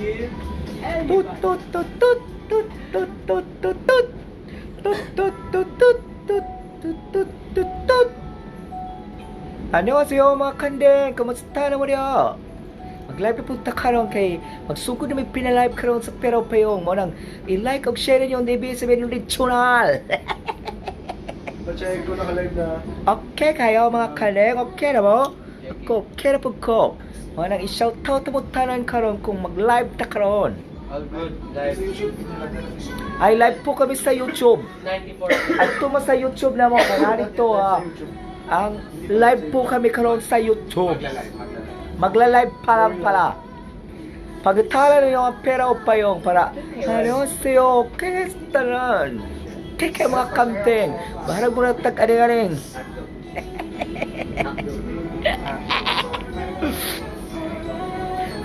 Tut tut tut tut tut tut tut tut tut tut tut tut tut tut tut tut tut tut. 안녕하세요 mga kandeng, kamusta naman niyo? Mag-live na punta karon kay magsugod na may pinalive karon sa PERA BAYONG mo nang i-like o share niyo ang DB7 yung channel. Jhay ko naka-live na. Okay kayo mga kandeng, okay na mo? Ako, okay na po ko. Mo nang i-shoutout mo tanan karon kung mag-live ta karon. All good, live. Ay live po kami sa YouTube. 94. At tuma sa YouTube na mo, narito ang live po kami karon sa YouTube. Magla-live pa lang pala. Pagtala niyo ang PERA BAYONG para ano siyo kestaran. Kaya mga kanteng, baharag mo na tag-aning-aning.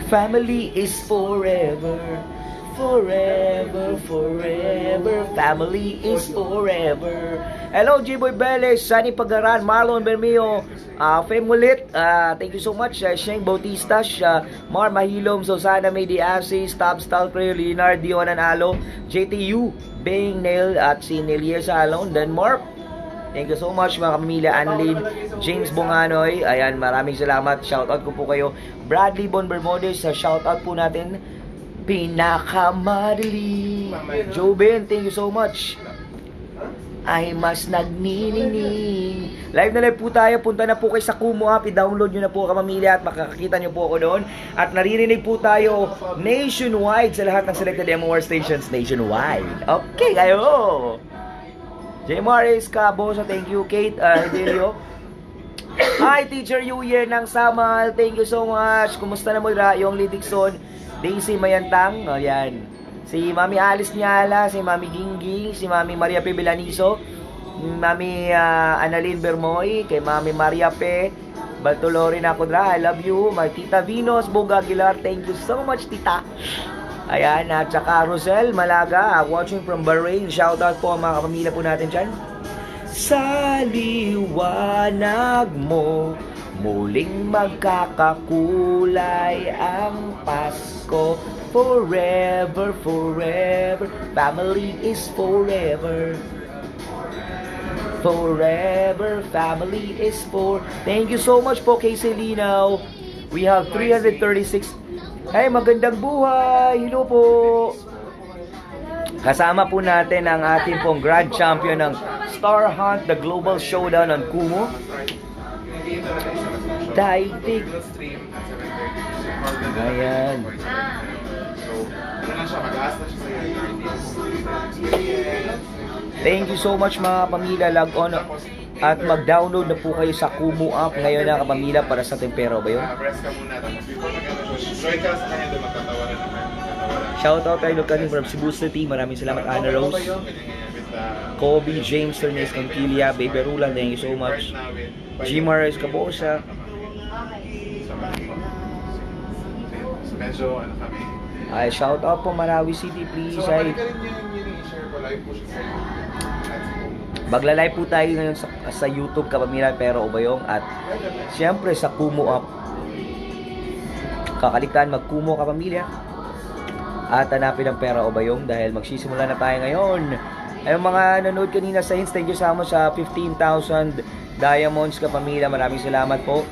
Family is forever. Forever, forever, family is forever. Hello, G-Boy Beles, Sunny Pagaran, Marlon Bermeo, Fem ulit, thank you so much, Sheng Bautista, Mar Mahilom, Susana May Diasi, Stab Stalker, Leonard Dion Analo, JTU, Bing Nail, at si Nelia Salon, then Mark. Thank you so much mga pamilya, Annalyn, James Bonganoy, ayan, maraming salamat, shoutout ko po kayo. Bradley Bon Bermudez, shoutout po natin. Pinakamadali. Joben, thank you so much. Ay mas nagniningning. Live na live po tayo. Punta na po kayo sa Kumu app. I-download nyo na po kapamilya at makakakita nyo po ako doon. At naririnig po tayo nationwide sa lahat ng selected MOR stations nationwide. Okay kayo. Jay Maris, Cabosa, thank you. Kate Hidelio. Hi Teacher Yuye ng Samal. Thank you so much. Kumusta na mo yung Lidixon? Daisy Mayantang, o yan. Si Mami Alice Niala, si Mami Gingging, si Mami Maria P. Belaniso, Mami Annalyn Bermoy, kay Mami Maria P. Baltolori Nakudra, I love you. My Tita Venus Boga Aguilar, thank you so much, Tita. Ayan, at saka Rosel Malaga, watching from Bahrain. Shoutout po ang mga kapamilya po natin dyan. Sa liwanag mo, muling magkakakulay ang Pasko. Forever, forever, family is forever. Forever, family is for. Thank you so much po kay Selinaw. We have 336. Hey, magandang buhay. Hello po. Kasama po natin ang ating pong Grand Champion ng Star Hunt, the Global Showdown on Kumu. Daigdig. Ayan. Thank you so much mga pamilya. Log on at mag-download na po kayo sa Kumu app ngayon na kapamilya para sa PERA BAYONG. Shoutout kay Lucani from Cebu City. Maraming salamat Ana Rose, Kobe, James, Ternes, Conquilia, Baby Rulan. Thank you so much. G. Maris Cabosa. Medyo ano kami. Ay, shout out po Marawi City, please. So, Ay, i-share ko live po siya sa magla-live po tayo ngayon sa YouTube kapamilya PERA BAYONG at siyempre sa Kumu app. Kakaligtaan mag-Kumu kapamilya at hanapin ang PERA BAYONG dahil magsisimula na tayo ngayon. Ay, mga nanood kanina sa Insta, thank you sa mo sa 15,000 diamonds kapamilya. Maraming salamat po.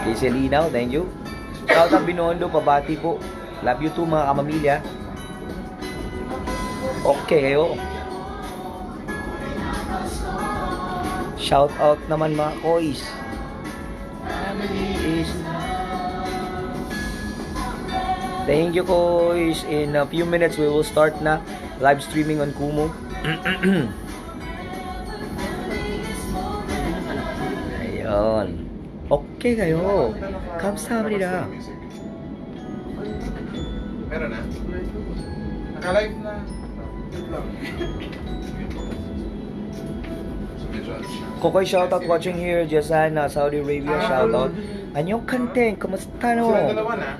Kay Selinaw, thank you. Shout out Binondo, pabati po. Love you too mga kamamilya. Okay kayo. Shout out naman mga koys. Family is. Thank you koys. In a few minutes we will start na live streaming on Kumu. Ayun. Okay kayo. Kamsahamnida. Meron na? Naka-live na. Kokoy shoutout watching here. Jasan, Saudi Arabia shoutout. Anyong Kandeng, kamusta no? Sila dalawa na.